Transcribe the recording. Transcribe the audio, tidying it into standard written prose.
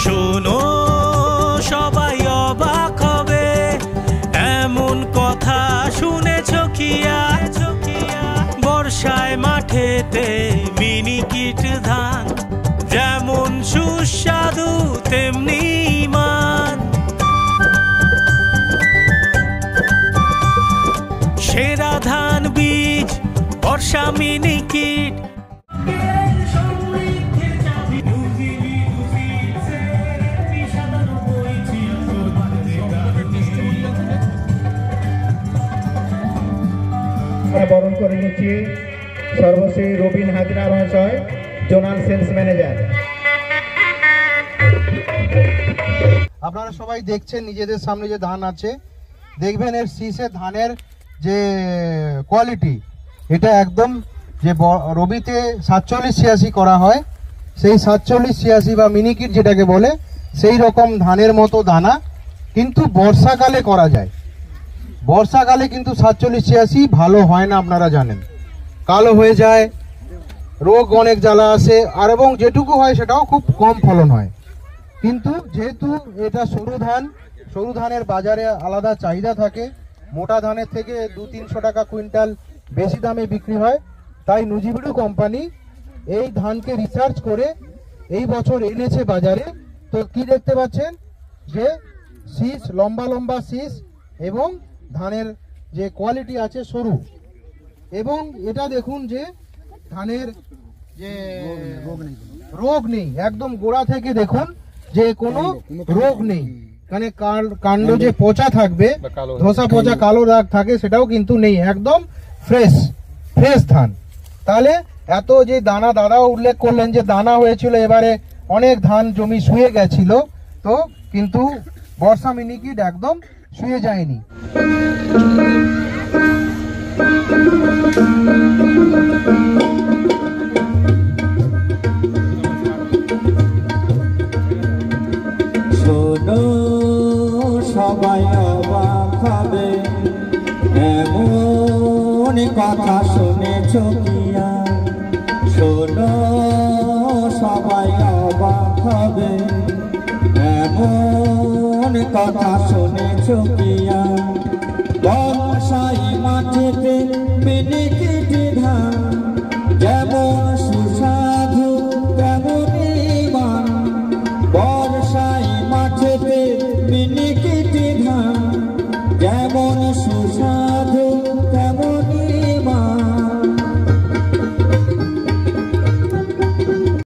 শোনো সবাই অবাক হবে, এমন কথা শুনেছ কি আর? বর্ষায় মাঠেতে মিনিকিট ধান, যেমন সুস্বাদু তেমনি মান। সেরা ধান বীজ বর্ষা মিনিকিট। বরণ করে নিচ্ছি সর্বশ্রী রবিন হাজরা মহাশয়, জোনাল সেলস ম্যানেজার। আপনারা সবাই দেখছেন নিজেদের সামনে যে ধান আছে, দেখবেন এর শীষের ধানের যে কোয়ালিটি, এটা একদম যে রবিতে 47-86 করা হয়, সেই 47-86 বা মিনিকিট যেটাকে বলে, সেই রকম ধানের মতো দানা, কিন্তু বর্ষাকালে করা যায়। বর্ষাকালে কিন্তু 47-86 ভালো হয় না, আপনারা জানেন, কালো হয়ে যায়, রোগ অনেক জ্বালা আসে, আর এবং যেটুকু হয় সেটাও খুব কম ফলন হয়। কিন্তু যেহেতু এটা সরু ধান, সরু ধানের বাজারে আলাদা চাহিদা থাকে, মোটা ধানের থেকে 200-300 টাকা কুইন্টাল বেশি দামে বিক্রি হয়, তাই নুজিবিড়ু কোম্পানি এই ধানকে রিসার্চ করে এই বছর এনেছে বাজারে। তো কি দেখতে পাচ্ছেন যে শীষ, লম্বা লম্বা শীষ, এবং ধানের যে কোয়ালিটি আছে সরু, এবং এটা দেখুন যে ধানের যে রোগ নেই, একদম গোড়া থেকে দেখুন যে কোনো রোগ নেই। মানে কাণ্ড যে পচা থাকবে, ধসা পচা কালো দাগ থাকে, সেটাও কিন্তু নেই, একদম ফ্রেশ ধান। তাহলে এত যে দানা, দাদাও উল্লেখ করলেন যে দানা হয়েছিল, এবারে অনেক ধান জমি শুয়ে গেছিল, তো কিন্তু বর্ষা মিনিকিট একদম শুয়ে যায়নি। শোনো সবাই অবাক হবে, এমন কথা শুনেছ কি আর? শোনো সবাই অবাক হবে, এমন কথা শুনেছ কি আর? বর্ষায় মাঠেতে মিনিকিট ধান, যেমন সুস্বাদু